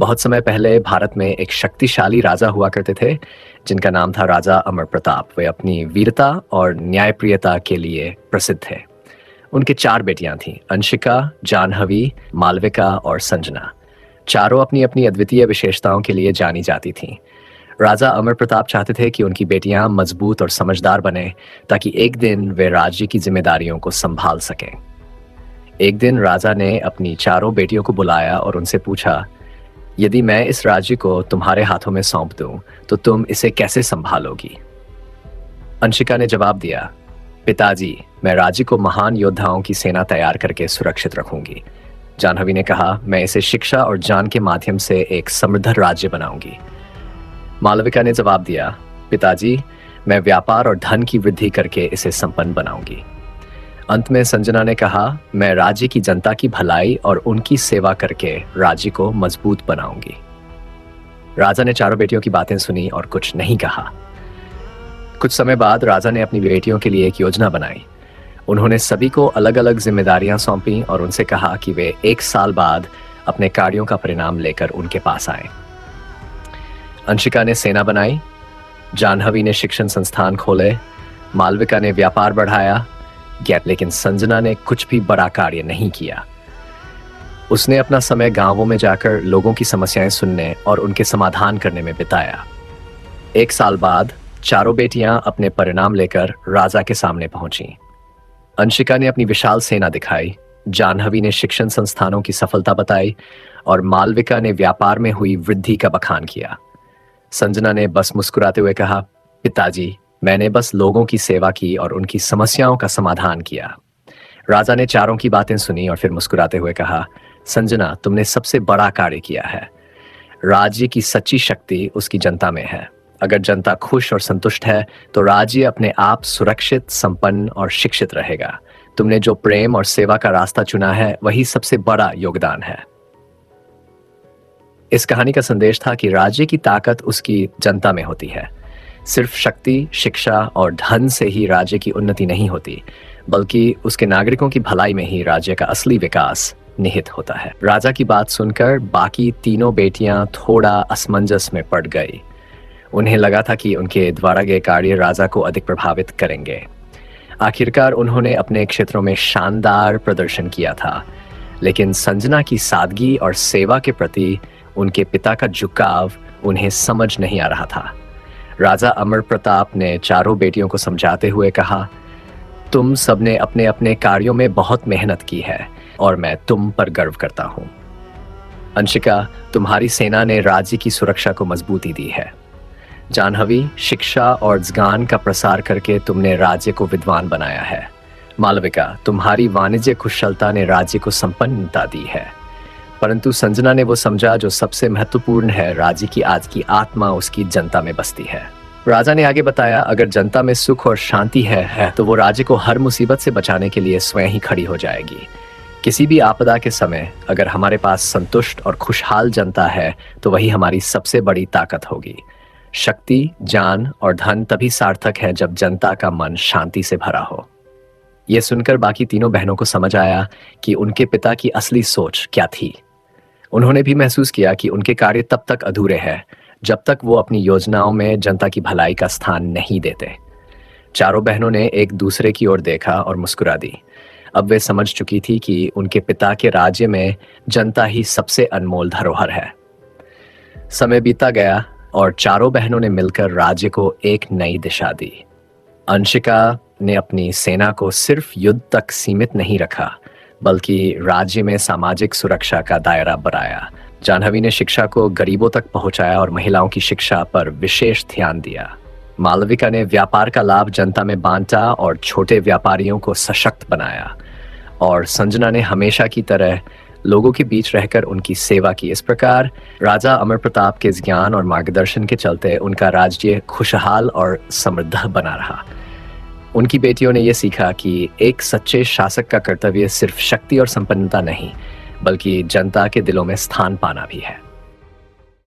बहुत समय पहले भारत में एक शक्तिशाली राजा हुआ करते थे जिनका नाम था राजा अमर प्रताप। वे अपनी वीरता और न्यायप्रियता के लिए प्रसिद्ध थे। उनके 4 बेटियां थीं, अंशिका, जाह्नवी, मालविका और संजना। चारों अपनी अपनी अद्वितीय विशेषताओं के लिए जानी जाती थीं। राजा अमर प्रताप चाहते थे कि उनकी बेटियां मजबूत और समझदार बने ताकि एक दिन वे राज्य की जिम्मेदारियों को संभाल सकें। एक दिन राजा ने अपनी चारों बेटियों को बुलाया और उनसे पूछा, यदि मैं इस राज्य को तुम्हारे हाथों में सौंप दूं तो तुम इसे कैसे संभालोगी? अंशिका ने जवाब दिया, पिताजी, मैं राज्य को महान योद्धाओं की सेना तैयार करके सुरक्षित रखूंगी। जाह्नवी ने कहा, मैं इसे शिक्षा और ज्ञान के माध्यम से एक समृद्ध राज्य बनाऊंगी। मालविका ने जवाब दिया, पिताजी, मैं व्यापार और धन की वृद्धि करके इसे संपन्न बनाऊंगी। अंत में संजना ने कहा, मैं राज्य की जनता की भलाई और उनकी सेवा करके राज्य को मजबूत बनाऊंगी। राजा ने चारों बेटियों की बातें सुनी और कुछ नहीं कहा। कुछ समय बाद राजा ने अपनी बेटियों के लिए एक योजना बनाई। उन्होंने सभी को अलग अलग जिम्मेदारियां सौंपी और उनसे कहा कि वे 1 साल बाद अपने कार्यों का परिणाम लेकर उनके पास आए। अंशिका ने सेना बनाई, जाह्नवी ने शिक्षण संस्थान खोले, मालविका ने व्यापार बढ़ाया, लेकिन संजना ने कुछ भी बड़ा कार्य नहीं किया। उसने अपना समय गांवों में जाकर लोगों की समस्याएं सुनने और उनके समाधान करने में बिताया। 1 साल बाद चारों बेटियां अपने परिणाम लेकर राजा के सामने पहुंची। अंशिका ने अपनी विशाल सेना दिखाई, जाह्नवी ने शिक्षण संस्थानों की सफलता बताई और मालविका ने व्यापार में हुई वृद्धि का बखान किया। संजना ने बस मुस्कुराते हुए कहा, पिताजी, मैंने बस लोगों की सेवा की और उनकी समस्याओं का समाधान किया। राजा ने चारों की बातें सुनी और फिर मुस्कुराते हुए कहा, संजना, तुमने सबसे बड़ा कार्य किया है। राज्य की सच्ची शक्ति उसकी जनता में है। अगर जनता खुश और संतुष्ट है तो राज्य अपने आप सुरक्षित, संपन्न और शिक्षित रहेगा। तुमने जो प्रेम और सेवा का रास्ता चुना है वही सबसे बड़ा योगदान है। इस कहानी का संदेश था कि राज्य की ताकत उसकी जनता में होती है। सिर्फ शक्ति, शिक्षा और धन से ही राज्य की उन्नति नहीं होती, बल्कि उसके नागरिकों की भलाई में ही राज्य का असली विकास निहित होता है। राजा की बात सुनकर बाकी तीनों बेटियां थोड़ा असमंजस में पड़ गई। उन्हें लगा था कि उनके द्वारा गए कार्य राजा को अधिक प्रभावित करेंगे। आखिरकार उन्होंने अपने क्षेत्रों में शानदार प्रदर्शन किया था, लेकिन संजना की सादगी और सेवा के प्रति उनके पिता का झुकाव उन्हें समझ नहीं आ रहा था। राजा अमर प्रताप ने चारों बेटियों को समझाते हुए कहा, तुम सबने अपने अपने कार्यों में बहुत मेहनत की है और मैं तुम पर गर्व करता हूं। अंशिका, तुम्हारी सेना ने राज्य की सुरक्षा को मजबूती दी है। जाह्नवी, शिक्षा और ज्ञान का प्रसार करके तुमने राज्य को विद्वान बनाया है। मालविका, तुम्हारी वाणिज्य कुशलता ने राज्य को संपन्नता दी है। परंतु संजना ने वो समझा जो सबसे महत्वपूर्ण है, राज्य की आज की आत्मा उसकी जनता में बसती है। राजा ने आगे बताया, अगर जनता में सुख और शांति है तो वो राज्य को हर मुसीबत से बचाने के लिए स्वयं ही खड़ी हो जाएगी। किसी भी आपदा के समय अगर हमारे पास संतुष्ट और खुशहाल जनता है तो वही हमारी सबसे बड़ी ताकत होगी। शक्ति, ज्ञान और धन तभी सार्थक है जब जनता का मन शांति से भरा हो। यह सुनकर बाकी तीनों बहनों को समझ आया कि उनके पिता की असली सोच क्या थी। उन्होंने भी महसूस किया कि उनके कार्य तब तक अधूरे हैं जब तक वो अपनी योजनाओं में जनता की भलाई का स्थान नहीं देते। चारों बहनों ने एक दूसरे की ओर देखा और मुस्कुरा दी। अब वे समझ चुकी थी कि उनके पिता के राज्य में जनता ही सबसे अनमोल धरोहर है। समय बीता गया और चारों बहनों ने मिलकर राज्य को एक नई दिशा दी। अंशिका ने अपनी सेना को सिर्फ युद्ध तक सीमित नहीं रखा, बल्कि राज्य में सामाजिक सुरक्षा का दायरा बढ़ाया। जाह्नवी ने शिक्षा को गरीबों तक पहुंचाया और महिलाओं की शिक्षा पर विशेष ध्यान दिया। मालविका ने व्यापार का लाभ जनता में बांटा और छोटे व्यापारियों को सशक्त बनाया। और संजना ने हमेशा की तरह लोगों के बीच रहकर उनकी सेवा की। इस प्रकार राजा अमर प्रताप के ज्ञान और मार्गदर्शन के चलते उनका राज्य खुशहाल और समृद्ध बना रहा। उनकी बेटियों ने यह सीखा कि एक सच्चे शासक का कर्तव्य सिर्फ शक्ति और संपन्नता नहीं, बल्कि जनता के दिलों में स्थान पाना भी है।